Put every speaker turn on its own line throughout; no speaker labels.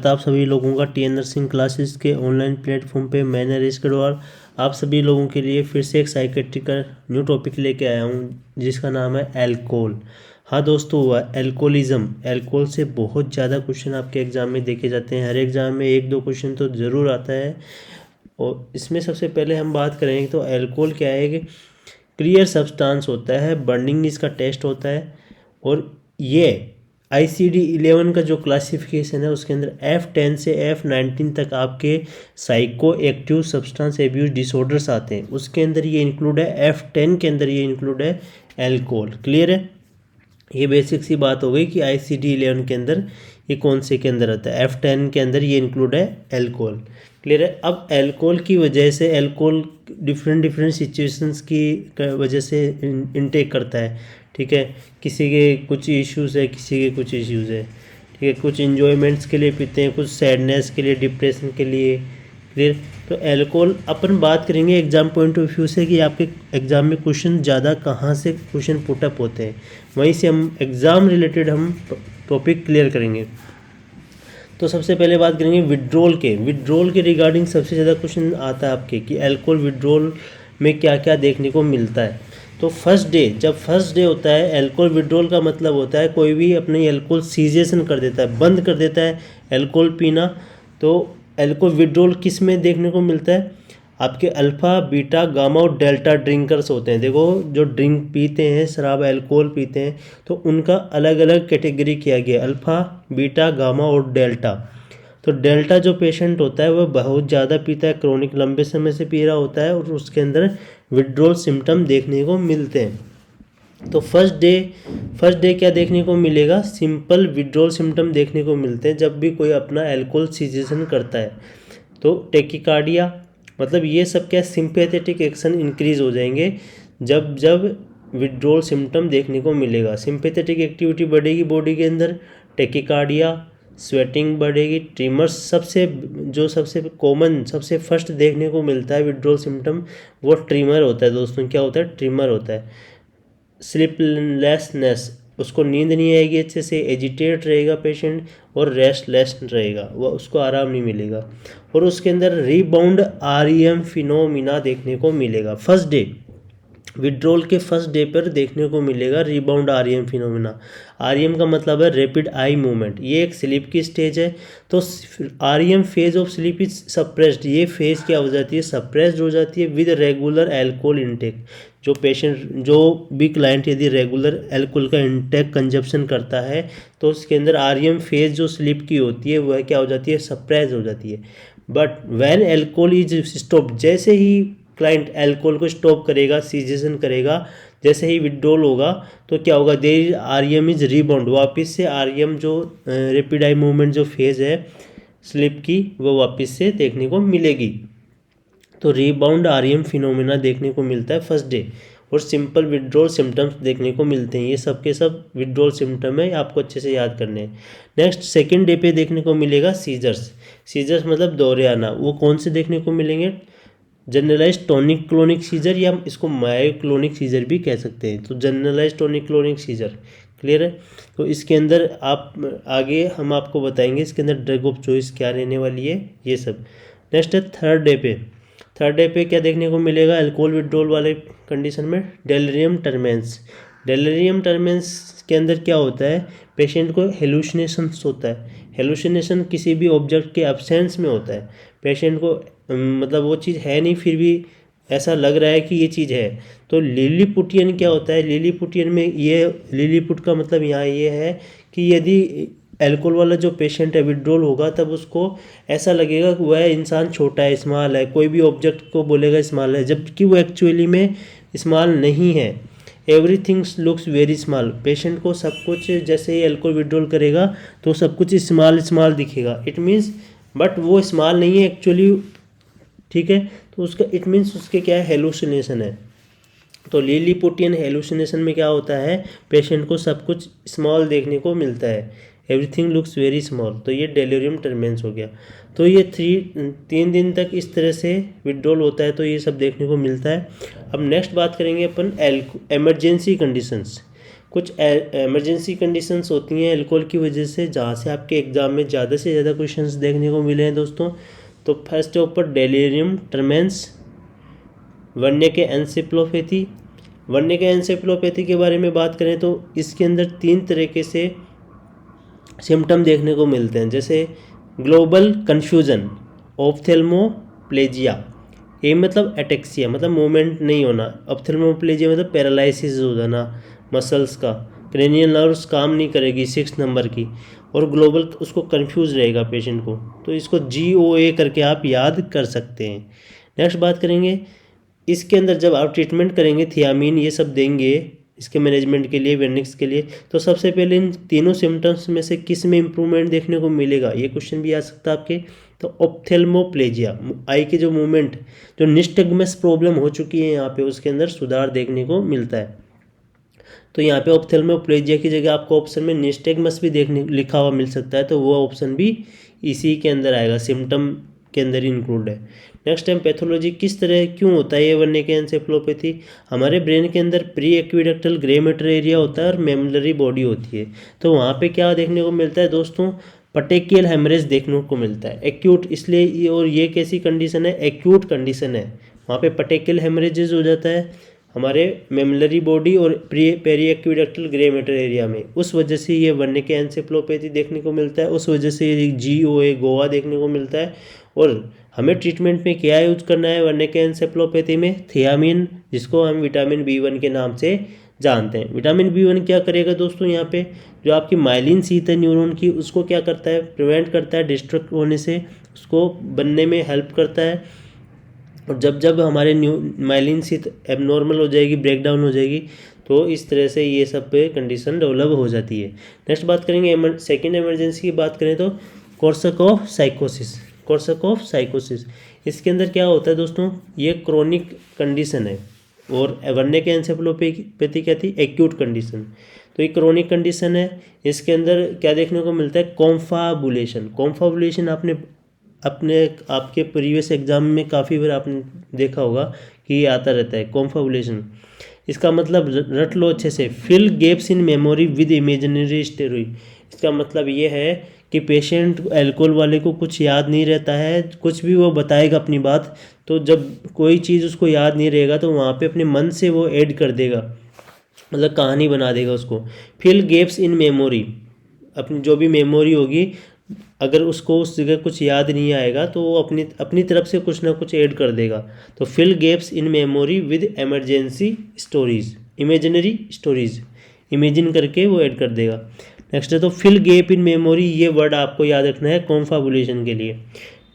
आप सभी लोगों का टी एन नर्सिंग क्लासेस के ऑनलाइन प्लेटफॉर्म पे मैं नरेश गढ़वाल आप सभी लोगों के लिए फिर से एक साइकेट्रिक का न्यू टॉपिक लेके आया हूँ जिसका नाम है एल्कोहल। हाँ दोस्तों, हुआ एल्कोहलिज्म। एल्कोहल से बहुत ज़्यादा क्वेश्चन आपके एग्जाम में देखे जाते हैं। हर एग्जाम में एक दो क्वेश्चन तो ज़रूर आता है। और इसमें सबसे पहले हम बात करेंगे तो एल्कोहल क्या है कि क्लियर सब्सटेंस होता है, बर्निंग इसका टेस्ट होता है। और ये ICD-11 का जो क्लासिफिकेशन है उसके अंदर F10 से F19 तक आपके psycho active substance abuse disorders आते हैं। उसके अंदर ये इंक्लूड है, F10 के अंदर ये इंक्लूड है एल्कोहल। क्लियर है? ये बेसिक सी बात हो गई कि ICD-11 के अंदर ये कौन से के अंदर आता है। F10 के अंदर ये इंक्लूड है एल्कोहल। क्लियर है? अब एल्कोहल की वजह से एल्कोहल डिफरेंट सिचुएशंस की वजह से इनटेक करता है। ठीक है, किसी के कुछ इश्यूज़ है, किसी के कुछ इश्यूज़ है। ठीक है, कुछ इन्जॉयमेंट्स के लिए पीते हैं, कुछ सैडनेस के लिए, डिप्रेशन के लिए। क्लियर? तो एल्कोहल अपन बात करेंगे एग्जाम पॉइंट ऑफ व्यू से कि आपके एग्जाम में क्वेश्चन ज़्यादा कहाँ से क्वेश्चन पुटअप होते हैं, वहीं से हम एग्ज़ाम रिलेटेड हम टॉपिक क्लियर करेंगे। तो सबसे पहले बात करेंगे विड्रॉल के रिगार्डिंग सबसे ज़्यादा क्वेश्चन आता है आपके कि एल्कोहल विड्रॉल में क्या क्या देखने को मिलता है। तो जब फर्स्ट डे होता है, एल्कोहल विड्रॉल का मतलब होता है कोई भी अपने एल्कोहल सीजेशन कर देता है, बंद कर देता है एल्कोहल पीना। तो एल्कोहल विड्रॉल किस में देखने को मिलता है? आपके अल्फ़ा, बीटा, गामा और डेल्टा ड्रिंकर्स होते हैं। देखो, जो ड्रिंक पीते हैं, शराब एल्कोहल पीते हैं, तो उनका अलग अलग कैटेगरी किया गया, अल्फ़ा, बीटा, गामा और डेल्टा। तो डेल्टा जो पेशेंट होता है वह बहुत ज़्यादा पीता है, क्रोनिक लंबे समय से पी रहा होता है और उसके अंदर विड्रॉल सिम्टम देखने को मिलते हैं। तो फर्स्ट डे क्या देखने को मिलेगा? सिंपल विड्रॉल सिम्टम देखने को मिलते हैं जब भी कोई अपना एल्कोहल सीजेशन करता है। तो टेकिकार्डिया, मतलब ये सब क्या, सिंपैथेटिक एक्शन इंक्रीज हो जाएंगे जब जब विड्रॉल सिम्टम देखने को मिलेगा। सिंपैथेटिक एक्टिविटी बढ़ेगी बॉडी के अंदर, टेकिकार्डिया, स्वेटिंग बढ़ेगी, ट्रिमर्स। सबसे कॉमन, सबसे फर्स्ट देखने को मिलता है विड्रॉल सिम्टम, वो ट्रिमर होता है दोस्तों। क्या होता है? ट्रिमर होता है। स्लीपलेसनेस, उसको नींद नहीं आएगी अच्छे से, एजिटेट रहेगा पेशेंट और रेस्टलेस रहेगा, वह उसको आराम नहीं मिलेगा। और उसके अंदर रीबाउंड REM फिनोमिना देखने को मिलेगा फर्स्ट डे। विड्रॉल के फर्स्ट डे पर देखने को मिलेगा रीबाउंड REM फिनोमिना। REM का मतलब है रैपिड आई मूवमेंट। ये एक स्लीप की स्टेज है। तो REM phase of sleep is suppressed. ये फेज क्या हो जाती है? सप्रेस्ड हो जाती है विद रेगुलर एल्कोहल इंटेक। जो भी क्लाइंट यदि रेगुलर एल्कोहल का इंटेक कंजप्शन करता है तो उसके अंदर REM फेज जो स्लीप की होती है वह क्या हो जाती है? सप्रेस हो जाती है। But when alcohol is stop, जैसे ही क्लाइंट एल्कोहल को स्टॉप करेगा, सीजेशन करेगा, जैसे ही विड्रॉल होगा तो क्या होगा? There REM is rebound. वापस से REM जो रैपिड आई मूवमेंट जो फेज है स्लिप की, वो वापस से देखने को मिलेगी। तो रीबाउंड REM फिनोमिना देखने को मिलता है फर्स्ट डे। और सिंपल विड्रॉल सिम्टम्स देखने को मिलते हैं। ये सब के सब विड्रॉल सिम्टम है, आपको अच्छे से याद करने हैं। नेक्स्ट सेकेंड डे पे देखने को मिलेगा सीजर्स मतलब दौरे आना। वो कौन से देखने को मिलेंगे? जनरलाइज टॉनिक क्लोनिक सीजर, या हम इसको मायोक्लोनिक सीजर भी कह सकते हैं। तो generalize tonic clonic seizure. Clear है? तो इसके अंदर आप आगे हम आपको बताएंगे इसके अंदर ड्रग ऑफ चॉइस क्या रहने वाली है, ये सब। नेक्स्ट है थर्ड डे पे क्या देखने को मिलेगा अल्कोहल विड्रॉल वाले कंडीशन में? डेलिरियम टर्मेंस के अंदर क्या होता है? पेशेंट को हेलुसिनेशंस होता है। हेलुसिनेशन किसी भी ऑब्जेक्ट के एब्सेंस में होता है। पेशेंट को मतलब वो चीज़ है नहीं, फिर भी ऐसा लग रहा है कि ये चीज़ है। तो लिलीपुटियन क्या होता है? लिलीपुटियन में ये लिलीपुट का मतलब यहाँ ये है कि यदि एल्कोहल वाला जो पेशेंट है विड्रॉल होगा तब उसको ऐसा लगेगा कि वह इंसान छोटा है, स्मॉल है, कोई भी ऑब्जेक्ट को बोलेगा स्मॉल है, जबकि वो एक्चुअली में स्मॉल नहीं है। Everything looks very small. Patient को सब कुछ, जैसे ही एल्कोहल विड्रॉल करेगा तो सब कुछ स्मॉल दिखेगा। इट मीन्स, बट वो स्मॉल नहीं है एक्चुअली। ठीक है, तो उसका इट मीन्स उसके क्या है? हेलुसिनेशन है। तो लिलीपुटियन हेलुसिनेशन में क्या होता है? पेशेंट को सब कुछ स्मॉल देखने को मिलता है, एवरीथिंग लुक्स वेरी स्मॉल। तो ये डेलिरियम ट्रेमेंस हो गया। तो ये 3 दिन तक इस तरह से विड्रॉल होता है, तो ये सब देखने को मिलता है। अब नेक्स्ट बात करेंगे अपन इमरजेंसी कंडीशंस। कुछ इमरजेंसी कंडीशंस होती हैं अल्कोहल की वजह से, जहाँ से आपके एग्जाम में ज़्यादा से ज़्यादा क्वेश्चंस देखने को मिले हैं दोस्तों। तो फर्स्ट है ऊपर डेलिरियम ट्रेमेंस, वन्य के एन्सेफेलोपैथी। वन्य के एन्सेफेलोपैथी के बारे में बात करें तो इसके अंदर 3 तरीके से सिम्टम देखने को मिलते हैं, जैसे ग्लोबल कन्फ्यूजन, ऑप्थेल्मोप्लेजिया, ए मतलब एटेक्सिया मतलब मूवमेंट नहीं होना, ऑप्थेल्मोप्लेजिया मतलब पैरालिसिस हो जाना मसल्स का, क्रेनियल नर्व्स काम नहीं करेगी 6 नंबर की, और ग्लोबल उसको कंफ्यूज रहेगा पेशेंट को। तो इसको GOA करके आप याद कर सकते हैं। नेक्स्ट बात करेंगे, इसके अंदर जब आप ट्रीटमेंट करेंगे थियामीन ये सब देंगे इसके मैनेजमेंट के लिए, वेनिक्स के लिए, तो सबसे पहले इन तीनों सिम्टम्स में से किस में इंप्रूवमेंट देखने को मिलेगा, ये क्वेश्चन भी आ सकता है आपके। तो ऑप्थेल्मोप्लेजिया, आई के जो मूवमेंट, जो निस्टैग्मस प्रॉब्लम हो चुकी है यहाँ पे, उसके अंदर सुधार देखने को मिलता है। तो यहाँ पे ऑप्थेल्मोप्लेजिया की जगह आपको ऑप्शन में निस्टैग्मस भी देखने लिखा हुआ मिल सकता है, तो वो ऑप्शन भी इसी के अंदर आएगा, सिम्टम के अंदर ही इंक्लूड है। नेक्स्ट टाइम पैथोलॉजी किस तरह क्यों होता है ये वन्य के एन्सेफेलोपैथी। हमारे ब्रेन के अंदर प्री एक्विडक्टल ग्रे मैटर एरिया होता है और मेमलरी बॉडी होती है। तो वहाँ पे क्या देखने को मिलता है दोस्तों, पटेकियल हेमरेज देखने को मिलता है, एक्यूट, इसलिए और ये कैसी कंडीशन है, एक्यूट कंडीशन है। वहाँ पे पटेकियल हेमरेजेस हो जाता है हमारे मेमलरी बॉडी और पेरी एक्विडक्टल ग्रे मैटर एरिया में, उस वजह से ये वन्य के एन्सेफेलोपैथी देखने को मिलता है, उस वजह से ये GOA गोवा देखने को मिलता है। और हमें ट्रीटमेंट में क्या यूज करना है वन्य के एन्सेफेलोपैथी में, थियामीन, जिसको हम विटामिन B1 के नाम से जानते हैं। विटामिन B1 क्या करेगा दोस्तों, यहाँ पे जो आपकी माइलिन शीत है न्यूरॉन की, उसको क्या करता है, प्रिवेंट करता है डिस्ट्रक्ट होने से, उसको बनने में हेल्प करता है। और जब जब हमारे माइलिन शीत एबनॉर्मल हो जाएगी, ब्रेक डाउन हो जाएगी, तो इस तरह से ये सब पे कंडीशन डेवलप हो जाती है। नेक्स्ट बात करेंगे सेकेंड इमरजेंसी की बात करें तो कोर्साकॉफ साइकोसिस। कोर्साकॉफ साइकोसिस इसके अंदर क्या होता है दोस्तों, ये क्रोनिक कंडीशन है, और वन्य के एन्सेफेलोपैथी क्या थी, एक्यूट कंडीशन। तो ये क्रोनिक कंडीशन है, इसके अंदर क्या देखने को मिलता है, कॉन्फाबुलेशन। कॉन्फाबुलेशन आपने अपने आपके प्रीवियस एग्जाम में काफ़ी बार आपने देखा होगा कि ये आता रहता है कॉन्फाबुलेशन। इसका मतलब रट लो अच्छे से, fill gaps in memory with imaginary steroid. इसका मतलब ये है कि पेशेंट अल्कोहल वाले को कुछ याद नहीं रहता है, कुछ भी वो बताएगा अपनी बात, तो जब कोई चीज़ उसको याद नहीं रहेगा तो वहाँ पे अपने मन से वो ऐड कर देगा, मतलब कहानी बना देगा उसको। फिल गैप्स इन मेमोरी, अपनी जो भी मेमोरी होगी, अगर उसको उस जगह कुछ याद नहीं आएगा तो वो अपनी अपनी तरफ से कुछ ना कुछ ऐड कर देगा। तो fill gaps in memory with emergency stories, imaginary stories, imagine करके वो ऐड कर देगा। नेक्स्ट है तो फिल गैप इन मेमोरी, ये वर्ड आपको याद रखना है कॉन्फाबुलेशन के लिए।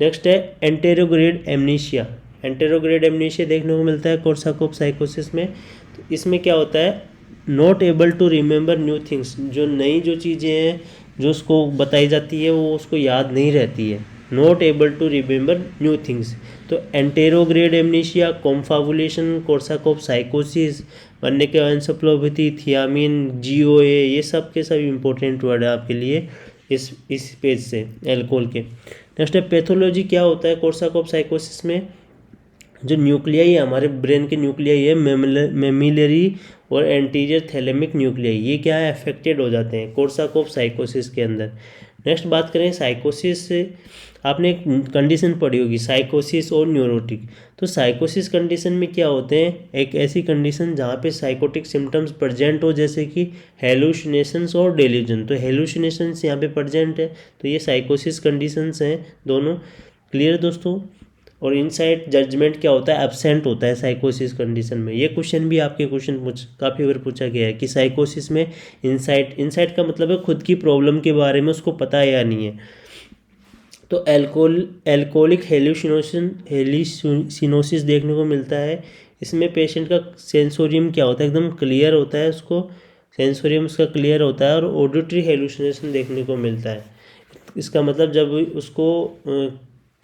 नेक्स्ट है एंटेरोग्रेड एमनीशिया। एंटेरोग्रेड एमनीशिया देखने को मिलता है कोर्साकॉफ साइकोसिस में। तो इसमें क्या होता है, not able to remember new things, जो नई जो चीज़ें हैं जो उसको बताई जाती है वो उसको याद नहीं रहती है, not able to remember new things. तो एंटेरोग्रेड एमनीशिया, कॉन्फाबुलेशन, कोर्साकॉफ साइकोसिस, वन्य के एन्सेफेलोपैथी, थियामीन, GOA, ये सब के सब इंपॉर्टेंट वर्ड है आपके लिए इस पेज से एल्कोहल के। नेक्स्ट है पैथोलॉजी क्या होता है कोर्साकॉफ साइकोसिस में। जो न्यूक्लियाई है हमारे ब्रेन के न्यूक्लियाई है, मेमिलरी और एंटीरियर थैलेमिक न्यूक्लियाई, ये क्या है, अफेक्टेड हो जाते हैं कोर्साकॉफ साइकोसिस के अंदर। नेक्स्ट बात करें साइकोसिस से, आपने एक कंडीशन पढ़ी होगी साइकोसिस और न्यूरोटिक। तो साइकोसिस कंडीशन में क्या होते हैं, एक ऐसी कंडीशन जहाँ पे साइकोटिक सिम्टम्स प्रेजेंट हो, जैसे कि हेलुसिनेशंस और डेल्यूजन। तो हेलुसिनेशंस यहाँ पे प्रेजेंट है, तो ये साइकोसिस कंडीशंस हैं दोनों। क्लियर दोस्तों। और इनसाइट जजमेंट क्या होता है, एब्सेंट होता है साइकोसिस कंडीशन में। ये क्वेश्चन भी आपके काफ़ी बार पूछा गया है कि साइकोसिस में इनसाइट का मतलब है खुद की प्रॉब्लम के बारे में उसको पता है या नहीं है। तो एल्कोहलिक हेलुसिनोसिस देखने को मिलता है। इसमें पेशेंट का सेंसोरियम क्या होता है, एकदम क्लियर होता है, उसको सेंसोरियम उसका क्लियर होता है, और ऑडिटरी हेलुसिनेशन देखने को मिलता है। इसका मतलब जब उसको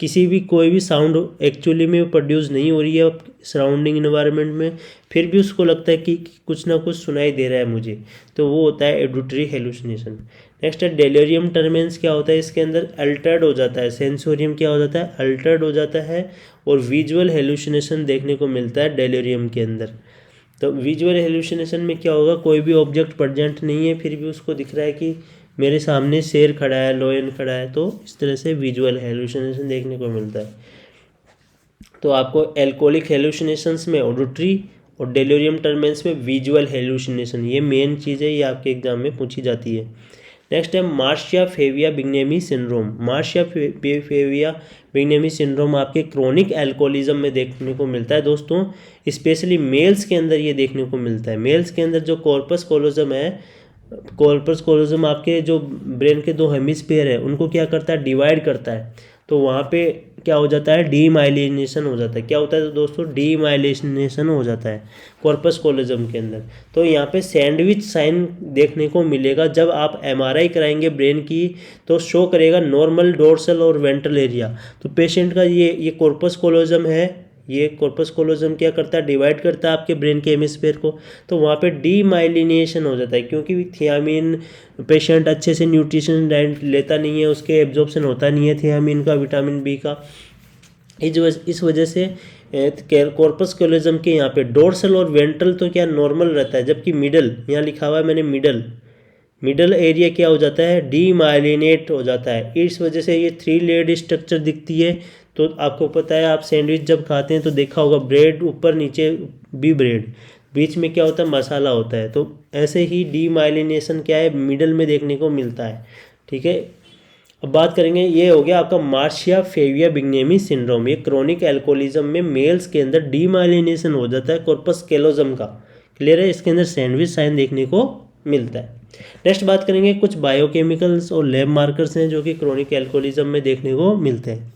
किसी भी कोई भी साउंड एक्चुअली में प्रोड्यूस नहीं हो रही है सराउंडिंग इन्वायरमेंट में, फिर भी उसको लगता है कि कुछ ना कुछ सुनाई दे रहा है मुझे, तो वो होता है ऑडिटरी हेलुसिनेशन। नेक्स्ट है डेलिरियम टर्मेंस, क्या होता है, इसके अंदर अल्टर्ड हो जाता है, सेंसोरियम क्या हो जाता है, अल्टर्ड हो जाता है, और विजुअल हेलुसिनेशन देखने को मिलता है डेलिरियम के अंदर। तो विजुअल हेलुसिनेशन में क्या होगा, कोई भी ऑब्जेक्ट प्रेजेंट नहीं है फिर भी उसको दिख रहा है कि मेरे सामने शेर खड़ा है, लायन खड़ा है, तो इस तरह से विजुअल हेलुसिनेशन देखने को मिलता है। तो आपको एल्कोहलिक हेलुसिनेशंस में ऑडिटरी और डेलोरियम टर्मेंस में विजुअल हेलुसिनेशन, ये मेन चीज़ है, ये आपके एग्जाम में पूछी जाती है। नेक्स्ट है मार्सिया फेविया बिग्नेमी सिंड्रोम। मार्सिया फेविया बिग्नेमी सिंड्रोम आपके क्रोनिक एल्कोहलिज्म में देखने को मिलता है दोस्तों, स्पेशली मेल्स के अंदर ये देखने को मिलता है। मेल्स के अंदर जो कॉर्पस कोलोजम है, कॉर्पस कोलोजम आपके जो ब्रेन के दो हेमिस्फीयर है उनको क्या करता है, डिवाइड करता है। तो वहाँ पे क्या हो जाता है, डीमाइलिनेशन हो जाता है। क्या होता है तो दोस्तों, डीमाइलिनेशन हो जाता है कॉर्पस कोलोजम के अंदर। तो यहाँ पे सैंडविच साइन देखने को मिलेगा। जब आप एमआरआई कराएंगे ब्रेन की तो शो करेगा नॉर्मल डोर्सल और वेंट्रल एरिया। तो पेशेंट का ये कॉर्पस कोलोजम है, ये कॉर्पस कोलोजम क्या करता है, डिवाइड करता है आपके ब्रेन के हेमिस्फीयर को। तो वहाँ पे डीमाइलिनेशन हो जाता है, क्योंकि थियामिन पेशेंट अच्छे से न्यूट्रिशन लेता नहीं है, उसके एब्जॉर्प्शन होता नहीं है थियामिन का, विटामिन बी का। इस वजह से कॉर्पस कोलोजम के यहाँ पे डोर्सल और वेंट्रल तो क्या नॉर्मल रहता है, जबकि मिडल, यहाँ लिखा हुआ है मैंने मिडल एरिया क्या हो जाता है, डीमाइलिनेट हो जाता है। इस वजह से ये 3 लेयर्ड स्ट्रक्चर दिखती है। तो आपको पता है, आप सैंडविच जब खाते हैं तो देखा होगा ब्रेड ऊपर नीचे भी ब्रेड, बीच में क्या होता है, मसाला होता है। तो ऐसे ही डीमाइलिनेशन क्या है, मिडल में देखने को मिलता है। ठीक है, अब बात करेंगे, ये हो गया आपका मार्सिया फेविया बिग्नेमी सिंड्रोम। ये क्रोनिक एल्कोहलिज्म में मेल्स के अंदर डीमाइलिनेशन हो जाता है कॉर्पस कैलोजम का। क्लियर है, इसके अंदर सैंडविच साइन देखने को मिलता है। नेक्स्ट बात करेंगे, कुछ बायोकेमिकल्स और लैब मार्कर्स हैं जो कि क्रोनिक एल्कोहलिज्म में देखने को मिलते हैं।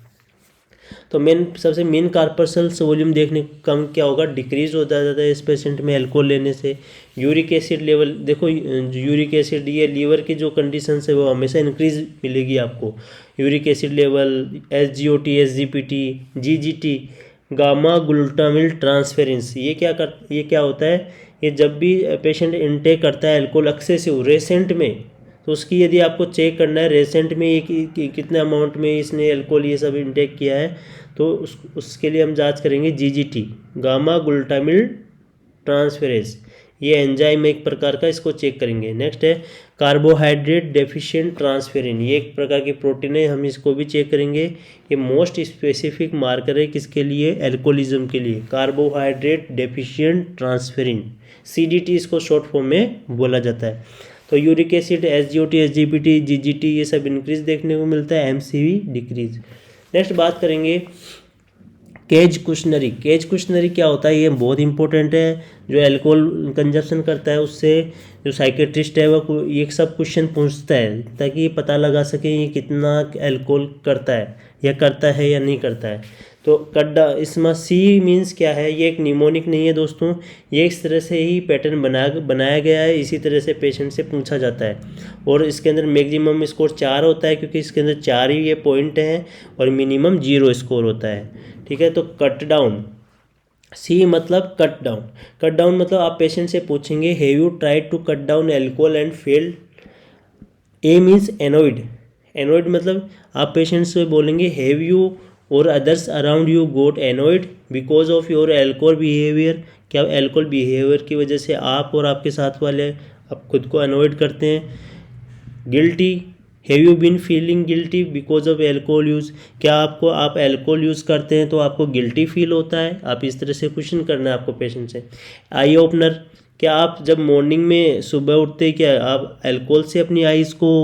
तो सबसे मेन कार्पसल्स वॉल्यूम देखने कम क्या होगा, डिक्रीज होता जाता है इस पेशेंट में एल्कोहल लेने से। यूरिक एसिड लेवल देखो, यूरिक एसिड, ये लीवर की जो कंडीशन है वो हमेशा इंक्रीज मिलेगी आपको। Uric acid level, SGOT, SGPT, GGT, gamma glutamyl transferase, ये क्या होता है, ये जब भी पेशेंट इनटेक करता है एल्कोहल एक्सेसिव रेसेंट में, तो उसकी यदि आपको चेक करना है रेसेंट में ये कितने अमाउंट में इसने अल्कोहल ये सब इंटेक किया है, तो उसके लिए हम जांच करेंगे GGT, गामा ग्लूटामिल ट्रांसफेरेज, ये एंजाइम एक प्रकार का, इसको चेक करेंगे। नेक्स्ट है कार्बोहाइड्रेट डेफिशिएंट ट्रांसफेरिन, ये एक प्रकार की प्रोटीन है, हम इसको भी चेक करेंगे। ये मोस्ट स्पेसिफिक मार्कर है किसके लिए, एल्कोहलिज्म के लिए, कार्बोहाइड्रेट डेफिशिएंट ट्रांसफेरिन, CDT इसको शॉर्ट फॉर्म में बोला जाता है। तो uric acid, SGOT, SGPT, GGT ये सब इंक्रीज देखने को मिलता है, MCV डिक्रीज। नेक्स्ट बात करेंगे केज कुशनरी। केज कुशनरी क्या होता है, ये बहुत इंपॉर्टेंट है। जो अल्कोहल कंजप्शन करता है उससे जो साइकेट्रिस्ट है वो ये सब क्वेश्चन पूछता है, ताकि ये पता लगा सके ये कितना अल्कोहल करता है या नहीं करता है। तो कड्डा, इसमें C मीन्स क्या है, ये एक निमोनिक नहीं है दोस्तों, ये इस तरह से ही पैटर्न बनाया गया है, इसी तरह से पेशेंट से पूछा जाता है। और इसके अंदर मैक्सिमम स्कोर 4 होता है, क्योंकि इसके अंदर 4 ही ये पॉइंट हैं, और मिनिमम 0 स्कोर होता है। ठीक है, तो कट डाउन, C मतलब कट डाउन मतलब आप पेशेंट से पूछेंगे have you tried to cut down alcohol and failed. A means annoyed मतलब आप पेशेंट से बोलेंगे हैव यू और others around you got annoyed because of your alcohol behaviour, क्या एल्कोहल बिहेवियर की वजह से आप और आपके साथ वाले आप खुद को अनॉइड करते हैं। Guilty, have you been feeling guilty because of alcohol use, क्या आप एल्कोहल यूज़ करते हैं तो आपको गिल्टी फील होता है। आप इस तरह से क्वेश्चन करना है आपको पेशेंट से। आई ओपनर, क्या आप जब मॉर्निंग में सुबह उठते क्या आप एल्कोहल से अपनी आईज़ को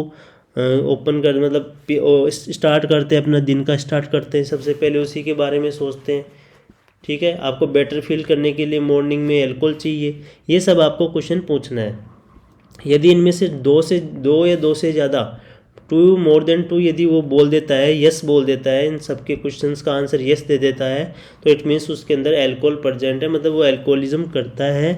ओपन कर मतलब स्टार्ट करते हैं, अपना दिन का स्टार्ट करते हैं, सबसे पहले उसी के बारे में सोचते हैं। ठीक है, आपको बेटर फील करने के लिए मॉर्निंग में अल्कोहल चाहिए, ये सब आपको क्वेश्चन पूछना है। यदि इनमें से दो या दो से ज़्यादा, 2 मोर देन 2 यदि वो बोल देता है, यस बोल देता है, इन सबके क्वेश्चंस का आंसर यस दे देता है, तो इट मीन्स उसके अंदर अल्कोहल प्रेजेंट है, मतलब वो अल्कोहलिज्म करता है।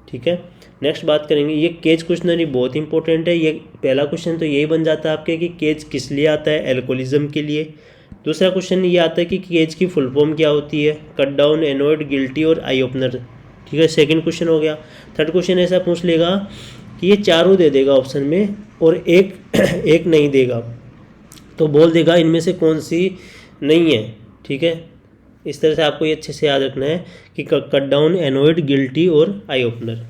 ठीक है, नेक्स्ट बात करेंगे, ये केज क्वेश्चनरी बहुत इंपॉर्टेंट है। ये पहला क्वेश्चन तो यही बन जाता है आपके कि केज किस लिए आता है, अल्कोहलिज्म के लिए। दूसरा क्वेश्चन ये आता है कि केज की फुल फॉर्म क्या होती है, कट डाउन, एनोइड, गिल्टी और आई ओपनर। ठीक है, सेकंड क्वेश्चन हो गया। थर्ड क्वेश्चन ऐसा पूछ लेगा कि ये चारों दे देगा ऑप्शन में और एक नहीं देगा, तो बोल देगा इनमें से कौन सी नहीं है। ठीक है, इस तरह से आपको ये अच्छे से याद रखना है कि कट डाउन, एनोइड, गिल्टी और आई ओपनर।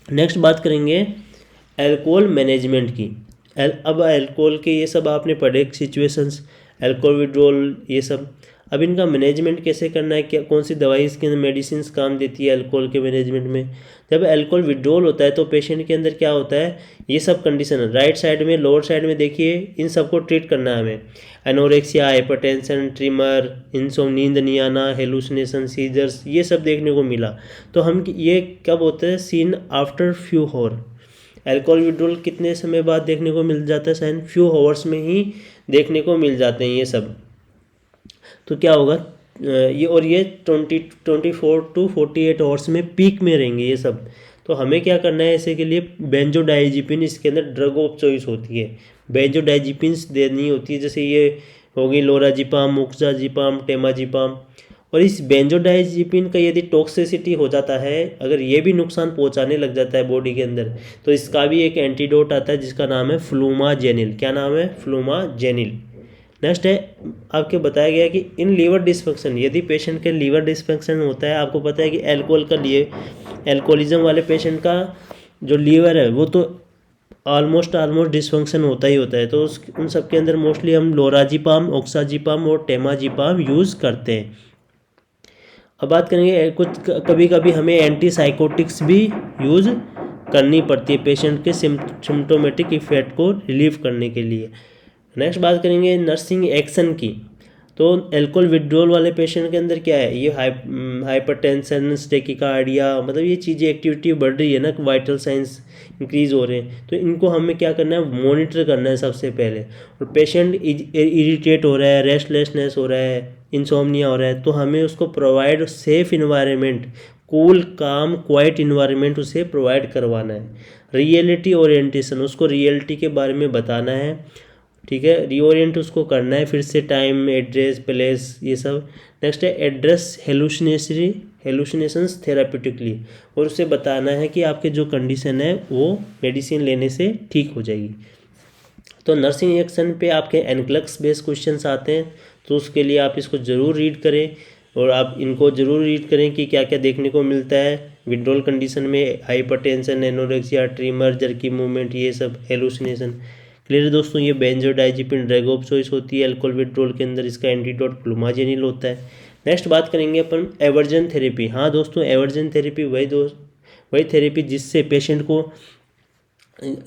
नेक्स्ट बात करेंगे अल्कोहल मैनेजमेंट की। अब अल्कोहल के ये सब आपने पढ़े सिचुएशंस, अल्कोहल विड्रॉल ये सब। अब इनका मैनेजमेंट कैसे करना है, क्या कौन सी दवाई इसके अंदर मेडिसिन काम देती है अल्कोहल के मैनेजमेंट में। जब अल्कोहल विड्रॉल होता है तो पेशेंट के अंदर क्या होता है, ये सब कंडीशन राइट साइड में, लोअर साइड में देखिए, इन सबको ट्रीट करना है हमें। एनोरेक्सिया, हाइपरटेंशन, ट्रिमर, नींद नहीं आना, हेलुसिनेशन, सीजर्स, ये सब देखने को मिला। तो हम ये कब होता है, seen after few hour. Alcohol withdrawal कितने समय बाद देखने को मिल जाता है, शायद फ्यू आवर्स में ही देखने को मिल जाते हैं ये सब। तो क्या होगा, ये 24 to 48 आवर्स में पीक में रहेंगे ये सब। तो हमें क्या करना है, ऐसे के लिए बेंजोडाइजिपिन इसके अंदर ड्रग ऑफ चॉइस होती है, बेंजोडाइजिपिन्स देनी होती है। जैसे ये हो गई लोराजिपाम, ओक्साजिपाम, टेमाजिपाम। और इस बेंजोडाइजिपिन का यदि टॉक्सिसिटी हो जाता है, अगर ये भी नुकसान पहुंचाने लग जाता है बॉडी के अंदर, तो इसका भी एक एंटीडोट आता है जिसका नाम है फ्लूमाजेनिल। क्या नाम है, फ्लूमाजेनिल। नेक्स्ट है, आपके बताया गया कि इन लीवर डिस्फंक्शन, यदि पेशेंट के लीवर डिस्फंक्शन होता है, आपको पता है कि अल्कोहल का लिए अल्कोहलिज्म वाले पेशेंट का जो लीवर है वो तो ऑलमोस्ट डिस्फंक्शन होता ही होता है। तो उन सब के अंदर मोस्टली हम लोराजिपाम, ओक्साजिपाम और टेमाजिपाम यूज़ करते हैं। अब बात करेंगे कुछ, कभी कभी हमें एंटीसाइकोटिक्स भी यूज़ करनी पड़ती है पेशेंट के सिम्टोमेटिक इफेक्ट को रिलीव करने के लिए। नेक्स्ट बात करेंगे नर्सिंग एक्शन की। तो अल्कोहल विड्रॉल वाले पेशेंट के अंदर क्या है, ये हाइपरटेंशन, टेकिकार्डिया, मतलब ये चीज़ें एक्टिविटी बढ़ रही है ना, वाइटल साइंस इंक्रीज हो रहे हैं। तो इनको हमें क्या करना है, मॉनिटर करना है सबसे पहले। और पेशेंट इरिटेट हो रहा है, रेस्टलेसनेस हो रहा है, इंसोम्निया हो रहा है, तो हमें उसको प्रोवाइड सेफ इन्वायरमेंट, कूल, काम, क्वाइट इन्वायरमेंट उसे प्रोवाइड करवाना है। रियलिटी ओरिएंटेशन, उसको रियलिटी के बारे में बताना है, ठीक है, रीओरिएंट उसको करना है फिर से, टाइम, एड्रेस, प्लेस, ये सब। नेक्स्ट है एड्रेस हेलुसिनेशंस थेराप्यूटिकली, और उसे बताना है कि आपके जो कंडीशन है वो मेडिसिन लेने से ठीक हो जाएगी। तो नर्सिंग एक्शन पे आपके एनक्लक्स बेस्ड क्वेश्चंस आते हैं, तो उसके लिए आप इसको ज़रूर रीड करें, और आप इनको ज़रूर रीड करें कि क्या क्या देखने को मिलता है विड्रॉल कंडीशन में, hypertension, anorexia, trimmer, jerky movement, ये सब, हेलुसिनेशन। क्लियर है दोस्तों। ये बेंजोडाइजिपिन ड्रग ऑफ चॉइस होती है अल्कोहल विड्रॉल के अंदर, इसका एंटीडोट फ्लूमाजेनिल होता है। नेक्स्ट बात करेंगे अपन एवर्जन थेरेपी। हाँ दोस्तों, एवर्जन थेरेपी वही थेरेपी जिससे पेशेंट को,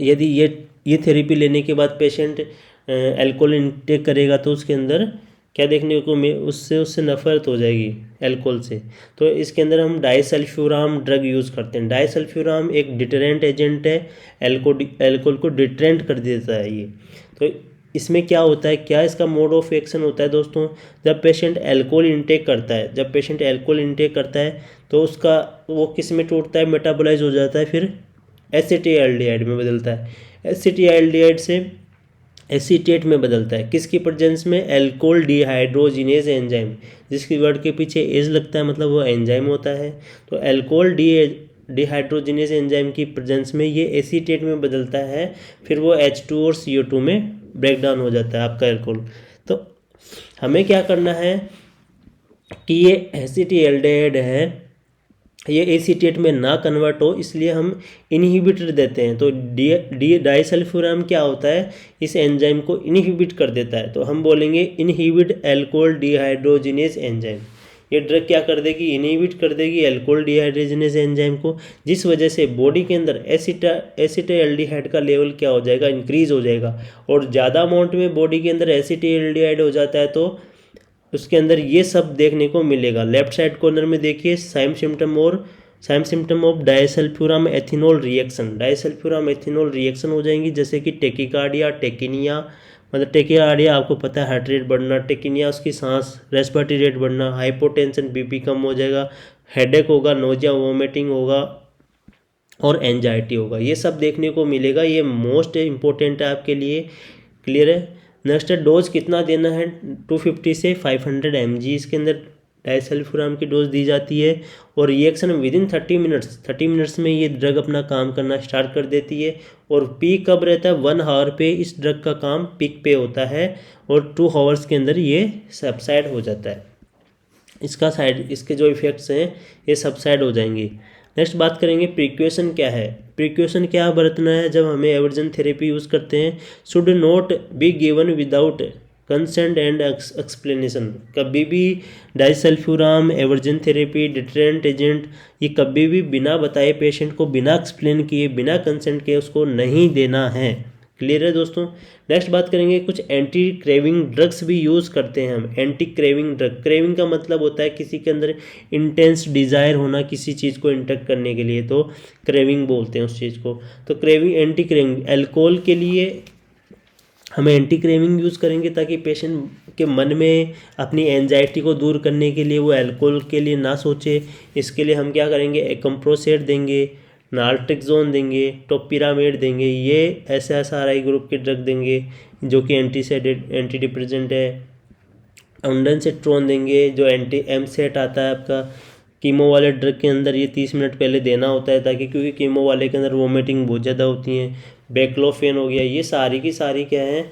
यदि ये थेरेपी लेने के बाद पेशेंट अल्कोहल इंटेक करेगा तो उसके अंदर क्या देखने को उससे नफरत हो जाएगी अल्कोहल से। तो इसके अंदर हम डाइसल्फ्यूराम ड्रग यूज़ करते हैं। डाइसल्फ्यूराम एक डिटरेंट एजेंट है, अल्कोहल को डिटरेंट कर देता है ये। तो इसमें क्या होता है, क्या इसका मोड ऑफ एक्शन होता है दोस्तों, जब पेशेंट अल्कोहल इंटेक करता है तो उसका वो किस में टूटता है, मेटाबोलाइज हो जाता है, फिर एसिटाल्डिहाइड में बदलता है, एसिटाल्डिहाइड से एसीटेट में बदलता है, किसकी प्रेजेंस में, अल्कोहल डिहाइड्रोजिनेज एंजाइम, जिसकी वर्ड के पीछे एज लगता है, मतलब वो एंजाइम होता है। तो अल्कोहल डिहाइड्रोजिनेज एंजाइम की प्रेजेंस में ये एसीटेट में बदलता है, फिर वो H2 और CO2 में ब्रेक डाउन हो जाता है आपका अल्कोहल। तो हमें क्या करना है कि ये एसिटाल्डिहाइड है, ये एसीटेट में ना कन्वर्ट हो, इसलिए हम इनहिबिटर देते हैं। तो डाइसल्फ्यूराम क्या होता है, इस एंजाइम को इनहिबिट कर देता है। तो हम बोलेंगे इनहिबिट अल्कोहल डिहाइड्रोजिनेज एंजाइम। ये ड्रग क्या कर देगी, इनहिबिट कर देगी अल्कोहल डिहाइड्रोजिनेज एंजाइम को, जिस वजह से बॉडी के अंदर एसिटाल्डिहाइड का लेवल क्या हो जाएगा, इंक्रीज हो जाएगा। और ज़्यादा अमाउंट में बॉडी के अंदर एसिटाल्डिहाइड हो जाता है तो उसके अंदर ये सब देखने को मिलेगा। लेफ्ट साइड कॉर्नर में देखिए same symptom of disulfiram ethanol reaction हो जाएंगी, जैसे कि टेकिकार्डिया, टेकिनिया, मतलब टेकिकार्डिया आपको पता है हार्ट रेट बढ़ना, टेकिनिया उसकी सांस, रेस्पिरेटरी रेट बढ़ना, हाइपोटेंशन, बीपी कम हो जाएगा, हेडेक होगा, नोजिया, वोमिटिंग होगा और एंजाइटी होगा, ये सब देखने को मिलेगा। ये मोस्ट इम्पोर्टेंट है आपके लिए। क्लियर है। नेक्स्ट है डोज कितना देना है, 250 से 500 mg इसके अंदर डाइसल्फिराम की डोज दी जाती है और रिएक्शन विद इन 30 मिनट्स में ये ड्रग अपना काम करना स्टार्ट कर देती है। और पीक कब रहता है, 1 आवर पे इस ड्रग का काम पीक पे होता है और 2 आवर्स के अंदर ये सबसाइड हो जाता है। इसके जो इफ़ेक्ट्स हैं ये सबसाइड हो जाएंगे। नेक्स्ट बात करेंगे प्रिकॉशन क्या है। प्रिकॉशन क्या बरतना है जब हमें एवर्जन थेरेपी यूज़ करते हैं। Should not be given without consent and explanation. कभी भी disulfiram, aversion therapy, deterrent agent ये कभी भी बिना बताए पेशेंट को, बिना एक्सप्लेन किए, बिना कंसेंट के उसको नहीं देना है। क्लियर है दोस्तों। नेक्स्ट बात करेंगे कुछ एंटी क्रेविंग ड्रग्स भी यूज़ करते हैं हम। एंटी क्रेविंग ड्रग, क्रेविंग का मतलब होता है किसी के अंदर इंटेंस डिज़ायर होना किसी चीज़ को इंटेक्ट करने के लिए, तो क्रेविंग बोलते हैं उस चीज़ को। तो क्रेविंग, एंटी क्रेविंग, अल्कोहल के लिए हम एंटी क्रेविंग यूज़ करेंगे ताकि पेशेंट के मन में अपनी एंजाइटी को दूर करने के लिए वो अल्कोहल के लिए ना सोचे। इसके लिए हम क्या करेंगे, एक्म्प्रोसेट देंगे, नाल्ट्रिक्सोन देंगे, टोपिरामेड देंगे, ये SSRI ग्रुप के ड्रग देंगे जो कि एंटी डिप्रेसेंट है। ऑन्डानसेट्रोन देंगे जो एंटी एमसेट आता है आपका। कीमो वाले ड्रग के अंदर ये 30 मिनट पहले देना होता है ताकि, क्योंकि कीमो वाले के अंदर वोमिटिंग बहुत ज़्यादा होती है। बैक्लोफेन हो गया, ये सारी की सारी क्या हैं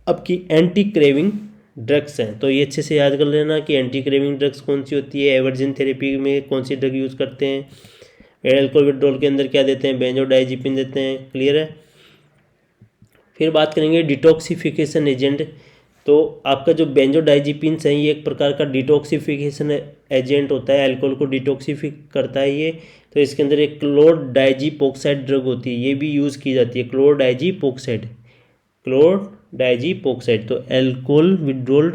आपकी एंटी क्रेविंग ड्रग्स हैं। तो ये अच्छे से याद कर लेना कि एंटी क्रेविंग ड्रग्स कौन सी होती है, एवर्जन थेरेपी में कौन सी ड्रग यूज़ करते हैं। अल्कोहल विड्रॉल के अंदर क्या देते हैं, बेंजोडाइजिपिन देते हैं। क्लियर है। फिर बात करेंगे डिटॉक्सिफिकेशन एजेंट। तो आपका जो बेंजोडाइजिपिन है ये एक प्रकार का डिटॉक्सिफिकेशन एजेंट होता है, अल्कोहल को डिटॉक्सिफिक करता है ये। तो इसके अंदर एक क्लोरडाइजिपोक्साइड ड्रग होती है, ये भी यूज़ की जाती है, क्लोरडाइजिपोक्साइड। तो अल्कोहल विड्रॉल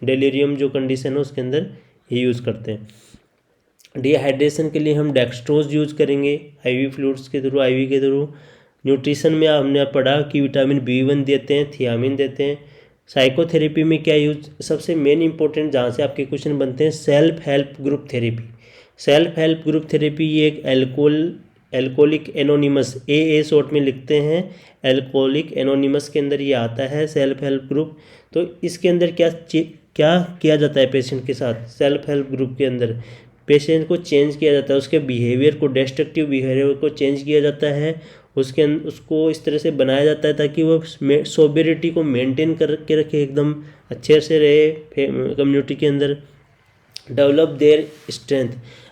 डेलीरियम जो कंडीशन है उसके अंदर ये यूज़ करते हैं। डिहाइड्रेशन के लिए हम डेक्सट्रोज यूज़ करेंगे IV फ्लूइड्स के थ्रू, IV के थ्रू। न्यूट्रिशन में हमने पढ़ा कि विटामिन B1 देते हैं, थियामिन देते हैं। साइकोथेरेपी में क्या यूज, सबसे मेन इंपॉर्टेंट जहाँ से आपके क्वेश्चन बनते हैं, self help group therapy. Self help group therapy ये एक एल्कोहलिक एनोनिमस, AA शॉर्ट में लिखते हैं, एल्कोहलिक एनोनिमस के अंदर ये आता है सेल्फ हेल्प ग्रुप। तो इसके अंदर क्या किया जाता है पेशेंट के साथ, सेल्फ हेल्प ग्रुप के अंदर पेशेंट को चेंज किया जाता है, उसके बिहेवियर को, डिस्ट्रक्टिव बिहेवियर को चेंज किया जाता है। उसको इस तरह से बनाया जाता है ताकि वो सोबरिटी को मेंटेन करके रखे, एकदम अच्छे से रहे कम्युनिटी के अंदर। डेवलप देयर स्ट्रेंथ,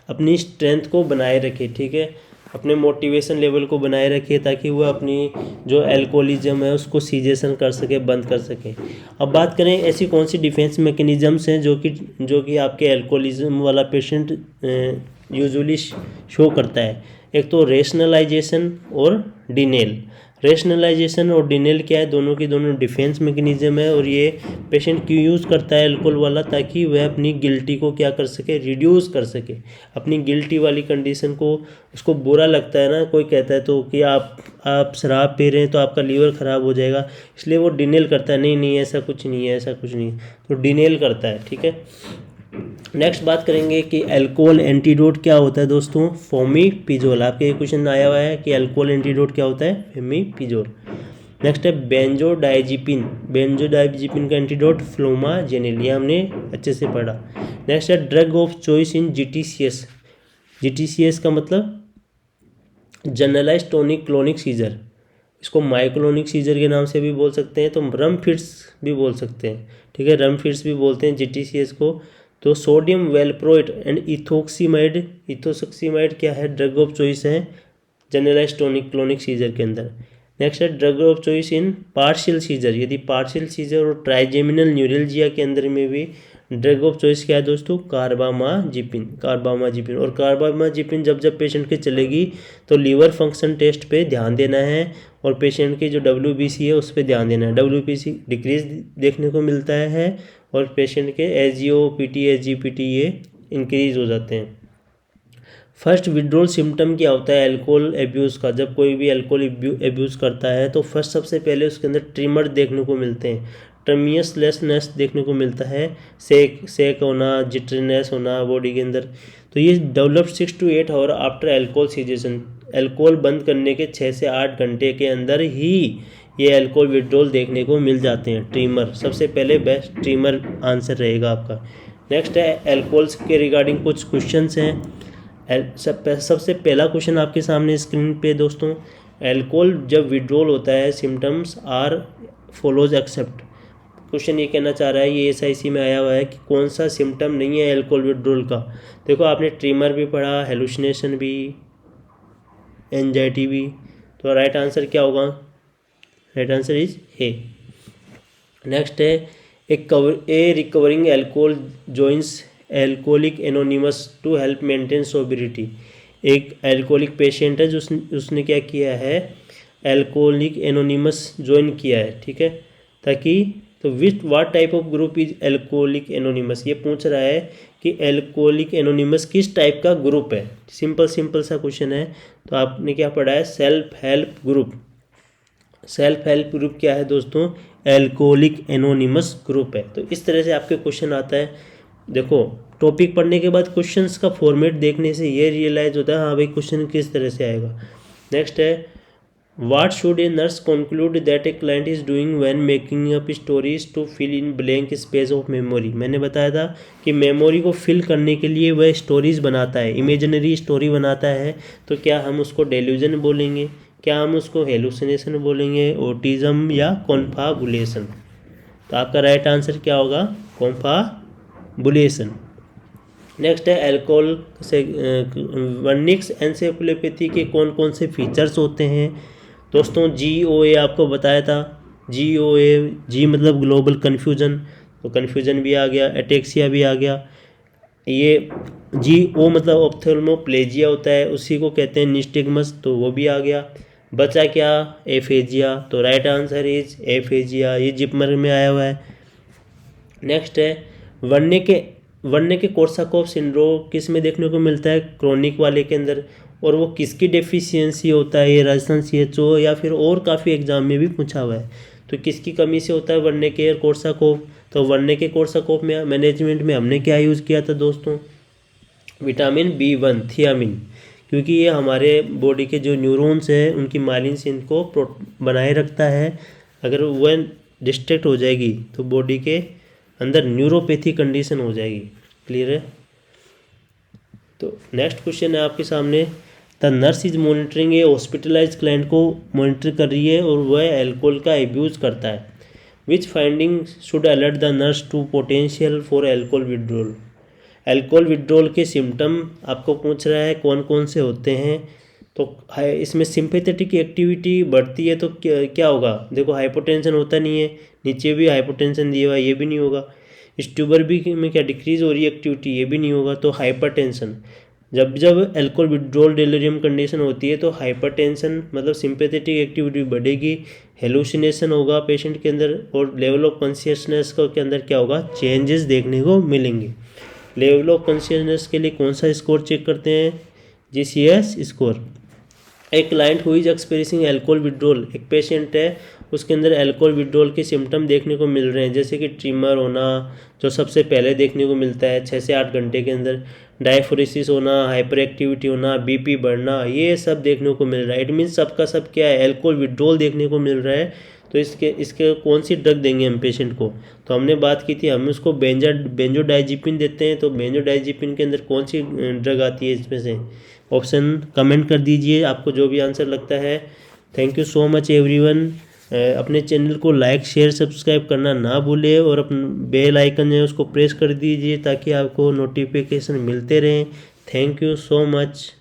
अपनी स्ट्रेंथ को बनाए रखे, ठीक है, अपने मोटिवेशन लेवल को बनाए रखे ताकि वो अपनी जो एल्कोहलिज्म है उसको सीजेशन कर सके, बंद कर सके। अब बात करें ऐसी कौन सी डिफेंस मैकेनिज्म्स हैं जो कि आपके एल्कोहलिज्म वाला पेशेंट यूजुअली शो करता है। एक तो रेशनलाइजेशन और डिनेल। रेशनलाइजेशन और डिनेल क्या है, दोनों की दोनों डिफेंस मैकेनिज्म है। और ये पेशेंट क्यों यूज़ करता है अल्कोहल वाला, ताकि वह अपनी गिल्टी को क्या कर सके, रिड्यूस कर सके, अपनी गिल्टी वाली कंडीशन को। उसको बुरा लगता है ना, कोई कहता है तो कि आप शराब पी रहे हैं तो आपका लीवर ख़राब हो जाएगा, इसलिए वो डिनेल करता है, नहीं ऐसा कुछ नहीं है, ऐसा कुछ नहीं है, तो डिनेल करता है, ठीक है। नेक्स्ट बात करेंगे कि अल्कोहल एंटीडोट क्या होता है दोस्तों, फोमिपिजोल। आपके क्वेश्चन आया हुआ है कि अल्कोहल एंटीडोट क्या होता है, फोमिपिजोल। नेक्स्ट है बेंजोडाइजिपिन का एंटीडोट फ्लोमाजेनिल, ये हमने अच्छे से पढ़ा। नेक्स्ट है drug of choice in GTCS का मतलब जनरलाइज्ड टॉनिक क्लोनिक सीजर, इसको माइक्लोनिक सीजर के नाम से भी बोल सकते हैं, तो रमफिट्स भी बोल सकते हैं, ठीक है, रमफिट्स भी बोलते हैं GTCS को। तो सोडियम वेलप्रोइट एंड इथोक्सीमाइड क्या है, ड्रग ऑफ चॉइस है जनरलाइज्ड टॉनिक क्लोनिक सीजर के अंदर। नेक्स्ट है drug of choice in partial seizure, यदि पार्शियल सीजर और ट्राइजेमिनल न्यूरल्जिया के अंदर में भी ड्रग ऑफ चॉइस क्या है दोस्तों, कार्बामाजिपिन। और कार्बामाजिपिन जब पेशेंट के चलेगी तो लीवर फंक्शन टेस्ट पे ध्यान देना है और पेशेंट की जो WBC है उस पर ध्यान देना है। WBC डिक्रीज देखने को मिलता है और पेशेंट के SGO-PT SGPT ये इंक्रीज हो जाते हैं। फर्स्ट विड्रॉल सिम्टम क्या होता है अल्कोहल एब्यूज़ का, जब कोई भी अल्कोहल एब्यूज़ करता है तो फर्स्ट सबसे पहले उसके अंदर ट्रिमर देखने को मिलते हैं, ट्रमियसलेसनेस देखने को मिलता है, सेक होना, जिटरीनेस होना बॉडी के अंदर। तो ये develop 6 to 8 hour after alcohol cessation, alcohol बंद करने के 6 से 8 घंटे के अंदर ही ये अल्कोहल विड्रॉल देखने को मिल जाते हैं। ट्रिमर सबसे पहले बेस्ट ट्रिमर आंसर रहेगा आपका। नेक्स्ट है एल्कोहल्स के रिगार्डिंग कुछ क्वेश्चंस हैं। सबसे पहला क्वेश्चन आपके सामने स्क्रीन पे दोस्तों, एल्कोहल जब विड्रॉल होता है symptoms are follows except. Question ये कहना चाह रहा है, ये SIC में आया हुआ है कि कौन सा सिम्टम नहीं है एल्कोहल विड्रॉल का। देखो आपने ट्रिमर भी पढ़ा, हेलुसिनेशन भी, एंजाइटी भी, तो राइट आंसर क्या होगा? Right answer is A. Next है a recovering alcohol joins alcoholic anonymous to help maintain sobriety. एक एल्कोहलिक पेशेंट है जो उसने क्या किया है, एल्कोहलिक एनोनिमस ज्वाइन किया है, ठीक है, ताकि तो विच what type of group is alcoholic anonymous. ये पूछ रहा है कि एल्कोहलिक एनोनिमस किस टाइप का ग्रुप है। सिंपल सा क्वेश्चन है। तो आपने क्या पढ़ा है, self help group. Self help group क्या है दोस्तों? एल्कोहलिक एनोनिमस ग्रुप है। तो इस तरह से आपके क्वेश्चन आता है। देखो टॉपिक पढ़ने के बाद क्वेश्चंस का फॉर्मेट देखने से ये रियलाइज होता है हाँ भाई क्वेश्चन किस तरह से आएगा। नेक्स्ट है what should a nurse conclude that a client is doing when making up stories to fill in blank space of memory. मैंने बताया था कि मेमोरी को फिल करने के लिए वह स्टोरीज बनाता है, इमेजिनरी स्टोरी बनाता है। तो क्या हम उसको डेल्यूजन बोलेंगे, क्या हम उसको हेलुसिनेशन बोलेंगे, ऑटिज्म या कॉन्फाबुलेशन? तो आपका राइट आंसर क्या होगा? कॉन्फाबुलेशन। नेक्स्ट है एल्कोहल से वर्निक्स एन्सेफेलोपैथी के कौन कौन से फीचर्स होते हैं दोस्तों? GOA आपको बताया था। जी मतलब ग्लोबल कन्फ्यूजन, तो कन्फ्यूजन भी आ गया, एटेक्सिया भी आ गया। ये GO मतलब ऑप्थेल्मोप्लेजिया होता है, उसी को कहते हैं निस्टिग्मस, तो वो भी आ गया। बचा क्या? एफेजिया। तो राइट आंसर इज एफेजिया, ये जिपमर में आया हुआ है। नेक्स्ट है वर्निक के कोर्साकॉफ सिंड्रोम किस में देखने को मिलता है? क्रोनिक वाले के अंदर। और वो किसकी डेफिशिएंसी होता है? ये राजस्थान CHO या फिर और काफ़ी एग्जाम में भी पूछा हुआ है। तो किसकी कमी से होता है वर्निक के कोर्साकॉफ? तो वर्निक के कोर्साकॉफ में मैनेजमेंट में हमने क्या यूज़ किया था दोस्तों? विटामिन B1 थियामिन, क्योंकि ये हमारे बॉडी के जो न्यूरॉन्स हैं उनकी माइलिन सिंथ को बनाए रखता है। अगर वह डिस्ट्रैक्ट हो जाएगी तो बॉडी के अंदर न्यूरोपैथी कंडीशन हो जाएगी। क्लियर है? तो नेक्स्ट क्वेश्चन है आपके सामने, the nurse is monitoring a hospitalize client को मॉनिटर कर रही है और वह एल्कोहल का एब्यूज़ करता है। Which finding should alert the nurse to potential for alcohol withdrawal. Alcohol withdrawal के सिम्टम आपको पूछ रहा है कौन कौन से होते हैं। तो इसमें सिंपैथेटिक एक्टिविटी बढ़ती है तो क्या होगा? देखो हाइपोटेंशन होता नहीं है, नीचे भी हाइपोटेंशन दिया हुआ है, ये भी नहीं होगा। स्ट्यूबर भी में क्या डिक्रीज हो रही है एक्टिविटी, ये भी नहीं होगा। तो हाइपरटेंशन, जब एल्कोहल विड्रॉल डेलिरियम कंडीशन होती है तो हाइपरटेंशन मतलब सिंपैथेटिक एक्टिविटी बढ़ेगी, हेलुसिनेशन होगा पेशेंट के अंदर, और लेवल ऑफ कॉन्शियसनेस के अंदर क्या होगा? चेंजेस देखने को मिलेंगे। लेवल ऑफ कॉन्शियसनेस के लिए कौन सा स्कोर चेक करते हैं? GCS score. एक क्लाइंट हुई इज एक्सपीरियंसिंग एल्कोहल विड्रॉल, एक पेशेंट है उसके अंदर एल्कोहल विड्रॉल के सिम्टम देखने को मिल रहे हैं, जैसे कि ट्रिमर होना जो सबसे पहले देखने को मिलता है 6 से 8 घंटे के अंदर, डायफोरेसिस होना, हाइपर एक्टिविटी होना, BP बढ़ना, ये सब देखने को मिल रहा है। इट मीन्स सबका सब क्या है? एल्कोहल विड्रॉल देखने को मिल रहा है। तो इसके कौन सी ड्रग देंगे हम पेशेंट को? तो हमने बात की थी, हम उसको बेंजोडाइजिपिन देते हैं। तो बेंजोडाइजिपिन के अंदर कौन सी ड्रग आती है इसमें से? ऑप्शन कमेंट कर दीजिए आपको जो भी आंसर लगता है। Thank you so much everyone. अपने चैनल को लाइक शेयर सब्सक्राइब करना ना भूलें और अपना बेल आइकन है उसको प्रेस कर दीजिए ताकि आपको नोटिफिकेशन मिलते रहें। Thank you so much.